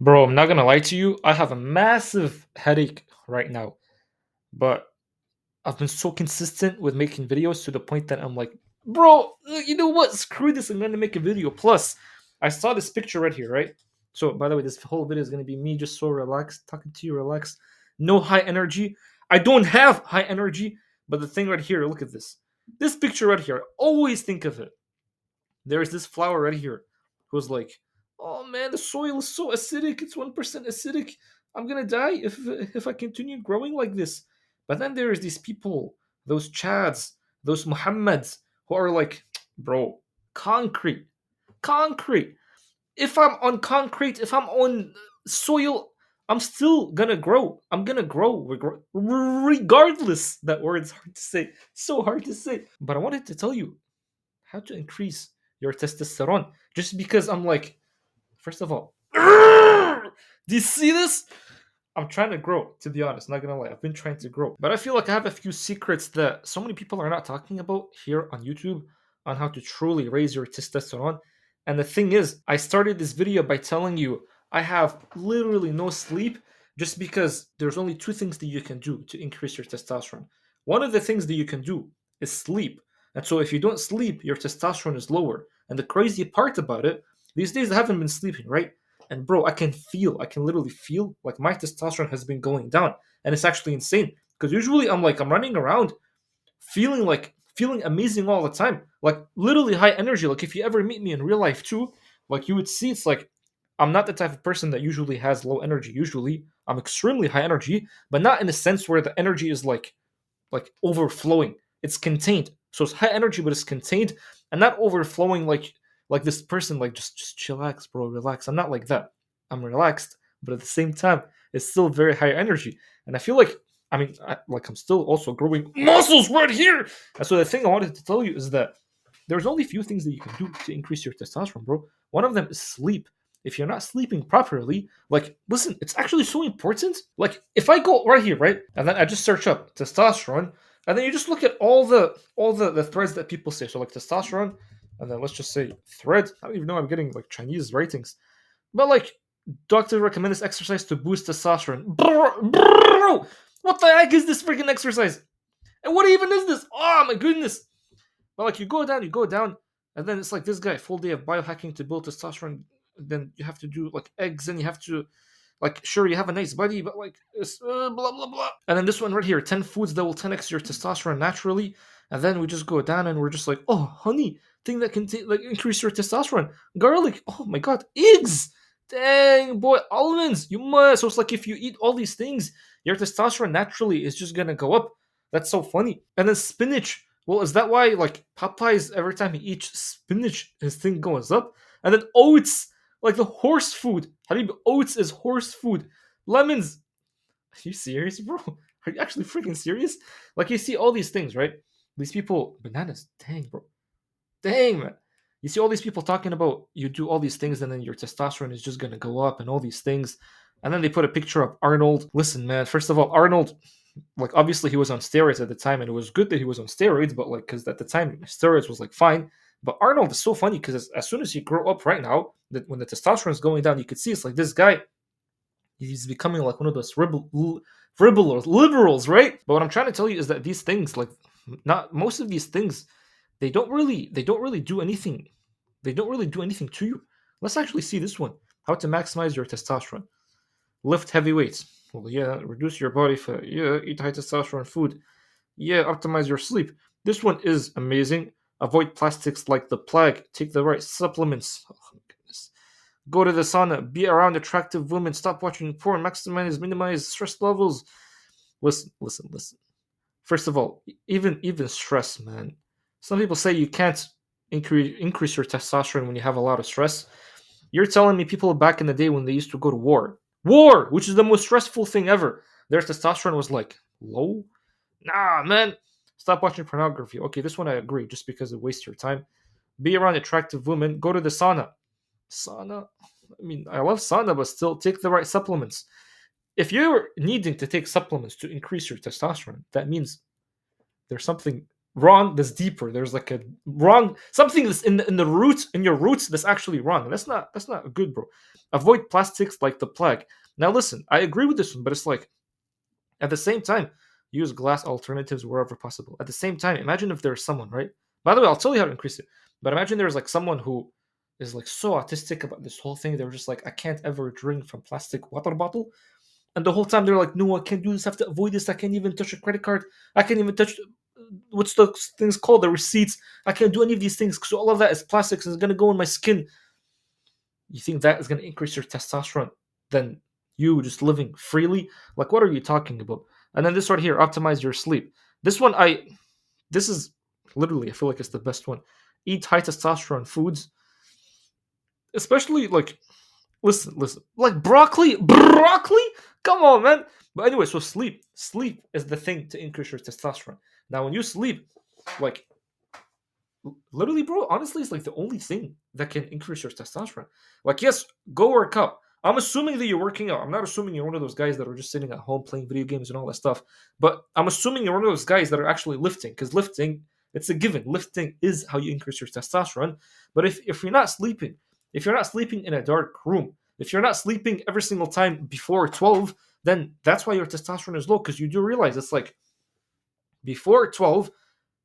Bro, I'm not gonna lie to you. I have a massive headache right now, but I've been so consistent with making videos to the point that I'm like, bro, you know what? Screw this. I'm gonna make a video. Plus, I saw this picture right here, right? So, by the way, this whole video is gonna be me just so relaxed, talking to you, relaxed. No high energy. I don't have high energy, but the thing right here, look at this. This picture right here, I always think of it. There's this flower right here who's like, "Oh man, the soil is so acidic. It's 1% acidic. I'm gonna die if I continue growing like this." But then there's these people, those Chads, those Mohammeds, who are like, "Bro, concrete, concrete. If I'm on concrete, if I'm on soil, I'm still gonna grow. I'm gonna grow regardless." That word's hard to say, so hard to say. But I wanted to tell you how to increase your testosterone. Just because I'm like, first of all, do you see this? I'm trying to grow, to be honest, not gonna lie. I've been trying to grow. But I feel like I have a few secrets that so many people are not talking about here on YouTube on how to truly raise your testosterone. And the thing is, I started this video by telling you I have literally no sleep just because there's only two things that you can do to increase your testosterone. One of the things that you can do is sleep. And so if you don't sleep, your testosterone is lower. And the crazy part about it, these days I haven't been sleeping, right? And bro, I can literally feel like my testosterone has been going down. And it's actually insane. Because usually I'm running around feeling amazing all the time. Like literally high energy. Like if you ever meet me in real life too, like you would see it's like I'm not the type of person that usually has low energy. Usually I'm extremely high energy, but not in a sense where the energy is like overflowing. It's contained. So it's high energy, but it's contained and not overflowing like this person like just chillax, bro, relax. I'm not like that. I'm relaxed, but at the same time, it's still very high energy. And I feel like I'm still also growing muscles right here. And so the thing I wanted to tell you is that there's only a few things that you can do to increase your testosterone, bro. One of them is sleep. If you're not sleeping properly, like, listen, it's actually so important. Like, if I go right here, right, and then I just search up testosterone, and then you just look at all the threads that people say. So like testosterone, and then let's just say thread. I don't even know I'm getting like Chinese ratings, but like doctor recommend this exercise to boost testosterone. Bro, what the heck is this freaking exercise? And what even is this? Oh my goodness! But like you go down, and then it's like this guy, full day of biohacking to build testosterone. Then you have to do like eggs, and you have to like sure you have a nice body, but like it's blah blah blah. And then this one right here, 10 foods that will 10x your testosterone naturally. And then we just go down, and we're just like, oh, honey, thing that can like increase your testosterone. Garlic, oh my god, eggs. Dang boy, almonds. You must. So it's like if you eat all these things, your testosterone naturally is just gonna go up. That's so funny. And then spinach. Well, is that why like Popeyes every time he eats spinach, his thing goes up? And then oats, like the horse food. Habib, oats is horse food. Lemons. Are you serious, bro? Are you actually freaking serious? Like you see all these things, right? These people, bananas. Dang, bro. Dang, man. You see all these people talking about you do all these things and then your testosterone is just gonna go up and all these things. And then they put a picture of Arnold. Listen, man, first of all, Arnold, like obviously he was on steroids at the time and it was good that he was on steroids, but like because at the time steroids was like fine. But Arnold is so funny because as soon as you grow up right now, that when the testosterone is going down, you could see it's like this guy, he's becoming like one of those liberals, right? But what I'm trying to tell you is that these things, like not most of these things, they don't really do anything. They don't really do anything to you. Let's actually see this one. How to maximize your testosterone. Lift heavy weights. Well, yeah, reduce your body fat. Yeah, eat high testosterone food. Yeah, optimize your sleep. This one is amazing. Avoid plastics like the plague. Take the right supplements. Oh my goodness. Go to the sauna. Be around attractive women. Stop watching porn. Minimize stress levels. Listen, listen, listen. First of all, even stress, man. Some people say you can't increase your testosterone when you have a lot of stress. You're telling me people back in the day when they used to go to war, which is the most stressful thing ever, their testosterone was like low? Nah, man. Stop watching pornography. Okay, this one I agree, just because it wastes your time. Be around attractive women. Go to the sauna. Sauna? I mean, I love sauna, but still take the right supplements. If you're needing to take supplements to increase your testosterone, that means there's something wrong that's deeper. There's like a wrong something that's in the roots in your roots that's actually wrong. That's not good, bro. Avoid plastics like the plague. Now listen, I agree with this one, but it's like at the same time, use glass alternatives wherever possible. At the same time, imagine if there's someone, right? By the way, I'll tell you how to increase it. But imagine there's like someone who is like so autistic about this whole thing. They're just like, I can't ever drink from plastic water bottle. And the whole time they're like, no, I can't do this. I have to avoid this. I can't even touch a credit card. I can't even touch what's the things called, the receipts. I can't do any of these things because all of that is plastics and it's gonna go in my skin. You think that is gonna increase your testosterone than you just living freely? Like, what are you talking about? And then this right here, optimize your sleep. This one, this is literally, I feel like it's the best one. Eat high testosterone foods, especially like, listen, like broccoli. Come on, man. But anyway, so sleep is the thing to increase your testosterone. Now, when you sleep, like literally, bro, honestly, it's like the only thing that can increase your testosterone. Like, yes, go work out. I'm assuming that you're working out. I'm not assuming you're one of those guys that are just sitting at home playing video games and all that stuff. But I'm assuming you're one of those guys that are actually lifting, because lifting, it's a given. Lifting is how you increase your testosterone. But if you're not sleeping, if you're not sleeping in a dark room, if you're not sleeping every single time before 12, then that's why your testosterone is low. Because you do realize it's like before 12,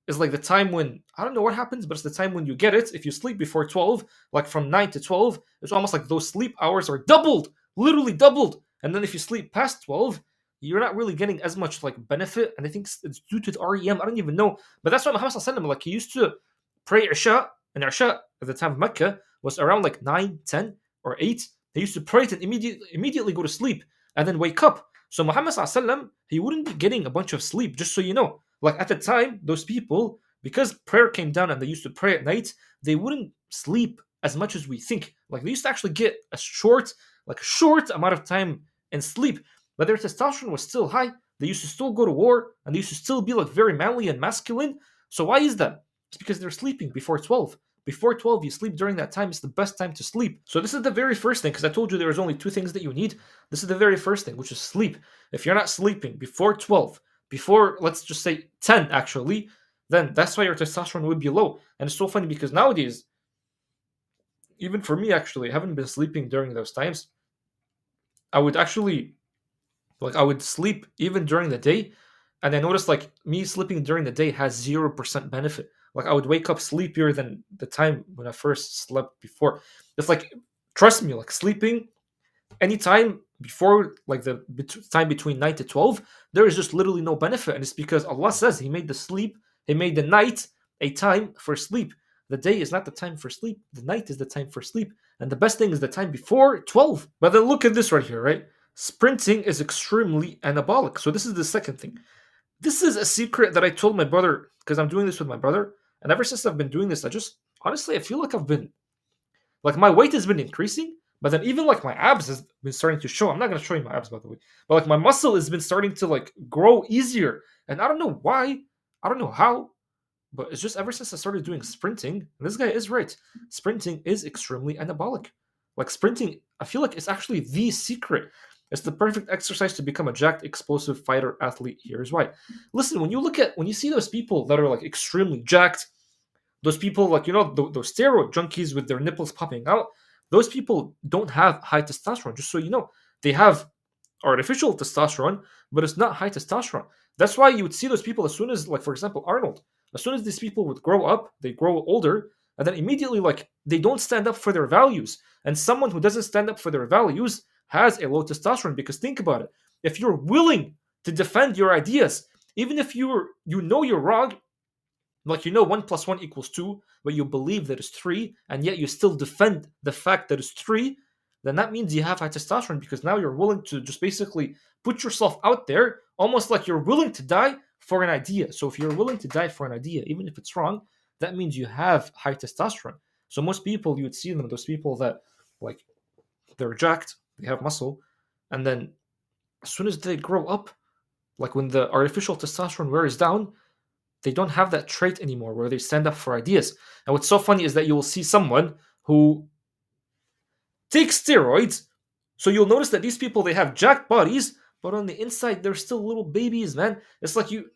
is like the time when I don't know what happens, but it's the time when you get it. If you sleep before 12, like from 9 to 12, it's almost like those sleep hours are doubled, literally doubled. And then if you sleep past 12, you're not really getting as much like benefit. And I think it's due to the REM. I don't even know. But that's why Muhammad Sallallahu like he used to pray Isha, and Isha at the time of Mecca was around like 9, 10, or 8. He used to pray it and immediately go to sleep and then wake up. So Muhammad Sallallahu he wouldn't be getting a bunch of sleep, just so you know. Like at the time, those people, because prayer came down and they used to pray at night, they wouldn't sleep as much as we think. Like they used to actually get a short amount of time in sleep, but their testosterone was still high. They used to still go to war and they used to still be like very manly and masculine. So why is that? It's because they're sleeping before 12. Before 12, you sleep during that time. It's the best time to sleep. So this is the very first thing, because I told you there was only two things that you need. This is the very first thing, which is sleep. If you're not sleeping before 12, before let's just say 10 actually, then that's why your testosterone would be low. And it's so funny because nowadays, even for me actually, I haven't been sleeping during those times. I would actually I would sleep even during the day, and I noticed like me sleeping during the day has 0% benefit. Like I would wake up sleepier than the time when I first slept before. It's like, trust me, like sleeping anytime before like the time between 9 to 12, there is just literally no benefit. And it's because Allah says He made He made the night a time for sleep. The day is not the time for sleep, the night is the time for sleep. And the best thing is the time before 12. But then look at this right here, right? Sprinting is extremely anabolic. So this is the second thing. This is a secret that I told my brother, because I'm doing this with my brother. And ever since I've been doing this, I just honestly I feel like I've been like my weight has been increasing, but then even like my abs has been starting to show. I'm not gonna show you my abs by the way, but like my muscle has been starting to like grow easier, and I don't know why, I don't know how, but it's just ever since I started doing sprinting. And this guy is right. Sprinting is extremely anabolic. Like sprinting, I feel like it's actually the secret. It's the perfect exercise to become a jacked, explosive fighter athlete. Here's why. Listen, when you see those people that are like extremely jacked, those people, like, those steroid junkies with their nipples popping out, those people don't have high testosterone, just so you know. They have artificial testosterone, but it's not high testosterone. That's why you would see those people as soon as, like, for example, Arnold, as soon as these people would grow up, they grow older, and then immediately, like, they don't stand up for their values. And someone who doesn't stand up for their values has a low testosterone, because think about it. If you're willing to defend your ideas, even if you know you're wrong, like 1 plus 1 equals 2, but you believe that it's 3, and yet you still defend the fact that it's 3, then that means you have high testosterone, because now you're willing to just basically put yourself out there, almost like you're willing to die for an idea. So if you're willing to die for an idea, even if it's wrong, that means you have high testosterone. So most people, you would see them, those people that, like, they're jacked, they have muscle, and then as soon as they grow up, like when the artificial testosterone wears down, they don't have that trait anymore where they stand up for ideas. And what's so funny is that you will see someone who takes steroids. So you'll notice that these people, they have jacked bodies, but on the inside they're still little babies, man. It's like you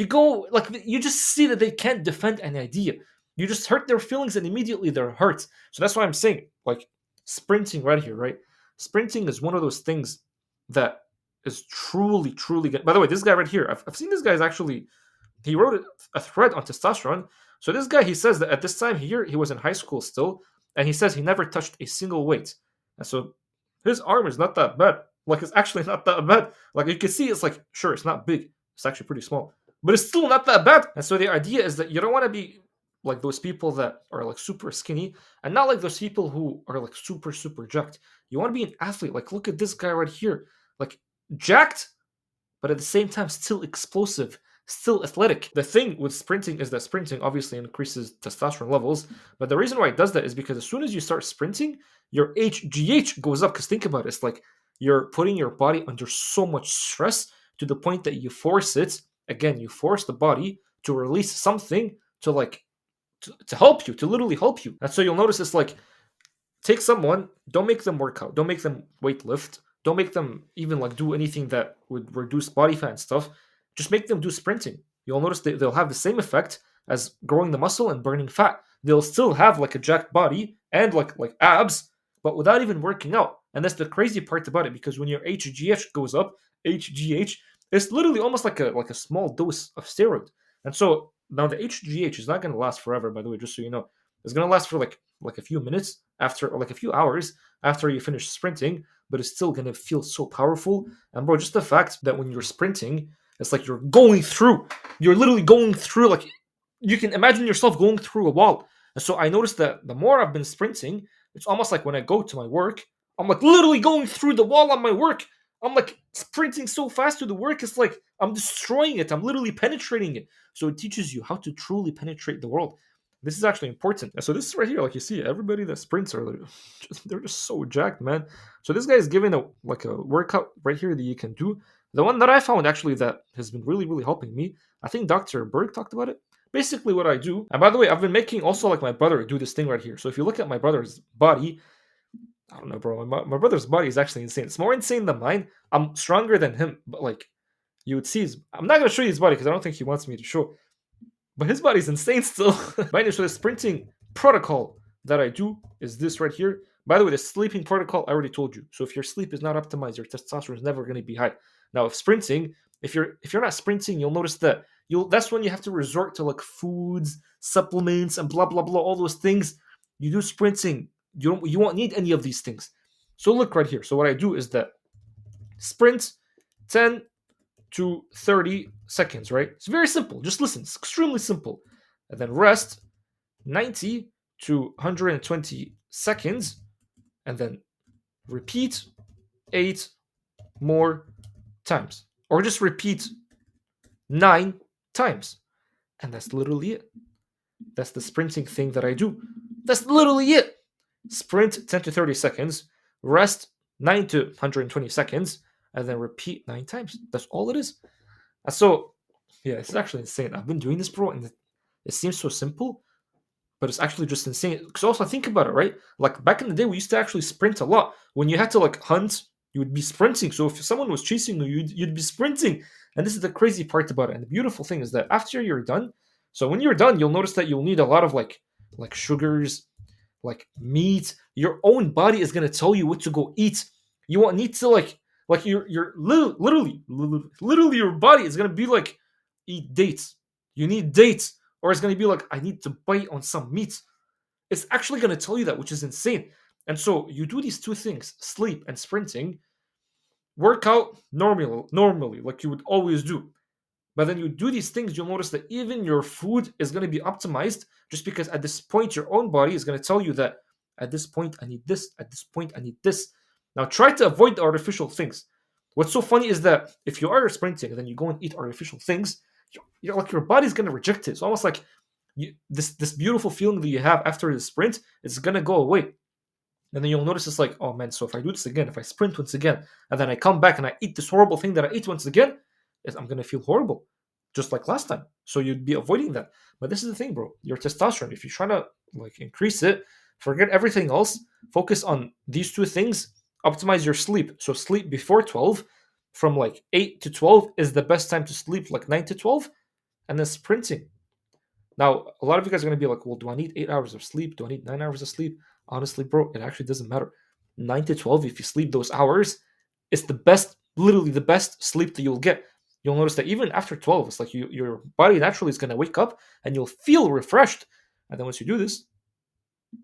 go, like, you just see that they can't defend an idea. You just hurt their feelings and immediately they're hurt. So that's why I'm saying, like, sprinting right here, right? Sprinting is one of those things that is truly, truly good. By the way, this guy right here, I've seen this guy's actually, he wrote a thread on testosterone. So this guy, he says that at this time here, he was in high school still, and he says he never touched a single weight. And so his arm is not that bad. Like, it's actually not that bad. Like, you can see, it's like, sure, it's not big. It's actually pretty small, but it's still not that bad. And so the idea is that you don't want to be like those people that are like super skinny, and not like those people who are like super, super jacked. You want to be an athlete. Like, look at this guy right here. Like, jacked, but at the same time still explosive, still athletic. The thing with sprinting is that sprinting obviously increases testosterone levels, but the reason why it does that is because as soon as you start sprinting, your HGH goes up. Because think about it, it's like you're putting your body under so much stress to the point that you force it. Again, you force the body to release something to like to help you, to literally help you. And so you'll notice it's like take someone, don't make them work out, don't make them weight lift, don't make them even like do anything that would reduce body fat and stuff. Just make them do sprinting. You'll notice that they'll have the same effect as growing the muscle and burning fat. They'll still have like a jacked body and like abs, but without even working out. And that's the crazy part about it, because when your HGH goes up, HGH, it's literally almost like a small dose of steroid. And so now the HGH is not going to last forever, by the way, just so you know. It's going to last for like a few minutes after, or like a few hours after you finish sprinting, but it's still going to feel so powerful. And bro, just the fact that when you're sprinting, it's like you're literally going through, like, you can imagine yourself going through a wall. And so I noticed that the more I've been sprinting, it's almost like when I go to my work, I'm like literally going through the wall on my work. I'm like sprinting so fast to the work. It's like I'm destroying it. I'm literally penetrating it. So it teaches you how to truly penetrate the world. This is actually important. And so this is right here, like you see, everybody that sprints are like, they're just so jacked, man. So this guy is giving a workout right here that you can do. The one that I found actually that has been really, really helping me, I think Dr. Berg talked about it. Basically what I do, and by the way, I've been making also like my brother do this thing right here. So if you look at my brother's body, I don't know, bro, my brother's body is actually insane. It's more insane than mine. I'm stronger than him, but like you would see I'm not going to show you his body because I don't think he wants me to show, but his body's insane still. But anyway, so the sprinting protocol that I do is this right here. By the way, the sleeping protocol I already told you. So if your sleep is not optimized, your testosterone is never going to be high. Now, if sprinting, if you're not sprinting, you'll notice that that's when you have to resort to like foods, supplements, and blah blah blah, all those things. You do sprinting, you won't need any of these things. So look right here. So what I do is that sprint 10 to 30 seconds, right? It's very simple. Just listen. It's extremely simple. And then rest 90 to 120 seconds. And then repeat 8 more times. Or just repeat 9 times. And that's literally it. That's the sprinting thing that I do. That's literally it. Sprint 10 to 30 seconds. Rest 9 to 120 seconds. And then repeat 9 times. That's all it is. And so, yeah, it's actually insane. I've been doing this, bro, and it seems so simple, but it's actually just insane. Because also, think about it, right? Like back in the day, we used to actually sprint a lot. When you had to like hunt, you would be sprinting. So if someone was chasing you, you'd be sprinting. And this is the crazy part about it. And the beautiful thing is that after you're done, so when you're done, you'll notice that you'll need a lot of like sugars, like meat. Your own body is gonna tell you what to go eat. You won't need to like you're literally your body is gonna be like, eat dates. You need dates, or it's gonna be like, I need to bite on some meat. It's actually gonna tell you that, which is insane. And so you do these two things, sleep and sprinting, work out normally, like you would always do. But then you do these things, you'll notice that even your food is going to be optimized, just because at this point, your own body is going to tell you that at this point, I need this, at this point, I need this. Now, try to avoid the artificial things. What's so funny is that if you are sprinting and then you go and eat artificial things, you're like your body's going to reject it. It's almost like this beautiful feeling that you have after the sprint is going to go away. And then you'll notice it's like, oh man, so if I do this again, if I sprint once again, and then I come back and I eat this horrible thing that I ate once again, I'm going to feel horrible, just like last time. So you'd be avoiding that. But this is the thing, bro. Your testosterone, if you're trying to like increase it, forget everything else. Focus on these two things. Optimize your sleep. So sleep before 12, from like 8 to 12 is the best time to sleep, like 9 to 12, and then sprinting. Now, a lot of you guys are going to be like, well, do I need 8 hours of sleep? Do I need 9 hours of sleep? Honestly, bro, it actually doesn't matter. 9 to 12, if you sleep those hours, it's the best, literally the best sleep that you'll get. You'll notice that even after 12, it's like your body naturally is going to wake up and you'll feel refreshed. And then once you do this,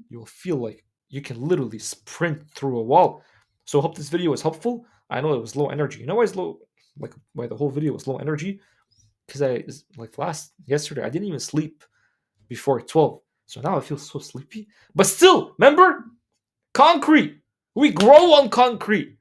you'll feel like you can literally sprint through a wall. So I hope this video was helpful. I know it was low energy. You know why it's low, like why the whole video was low energy? Because like last yesterday, I didn't even sleep before 12. So now I feel so sleepy. But still, remember? Concrete. We grow on concrete.